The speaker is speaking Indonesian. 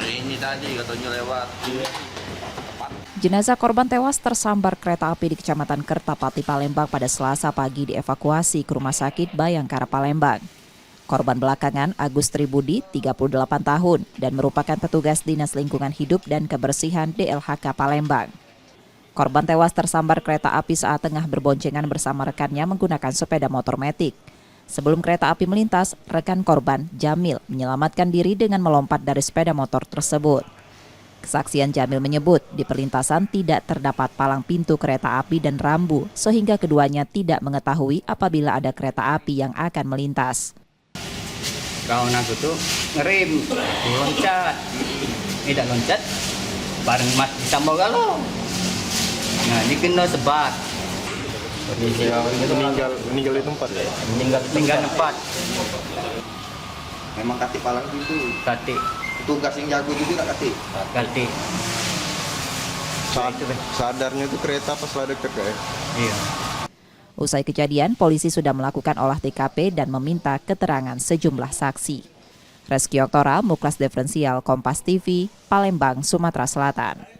Ini tadi katanya lewat. Jenazah korban tewas tersambar kereta api di Kecamatan Kertapati, Palembang pada Selasa pagi dievakuasi ke Rumah Sakit Bayangkara, Palembang. Korban belakangan Agus Tribudi, 38 tahun, dan merupakan petugas Dinas Lingkungan Hidup dan Kebersihan DLHK Palembang. Korban tewas tersambar kereta api saat tengah berboncengan bersama rekannya menggunakan sepeda motor metik. Sebelum kereta api melintas, rekan korban, Jamil, menyelamatkan diri dengan melompat dari sepeda motor tersebut. Kesaksian Jamil menyebut di perlintasan tidak terdapat palang pintu kereta api dan rambu, sehingga keduanya tidak mengetahui apabila ada kereta api yang akan melintas. Kawan aku tuh ngerem, loncat, tidak loncat, bareng mas ditambah galau. Nah, ini kena sebat. Meninggal di tempat ya? Meninggal tempat. Memang kati palang pintu. Kati, Tugas yang jago juga tak kati. kati. Sadarnya itu kereta pas lah dekat kayak. Iya. Usai kejadian, polisi sudah melakukan olah TKP dan meminta keterangan sejumlah saksi. Reski Oktora, Muklas Diferensial, Kompas TV, Palembang, Sumatera Selatan.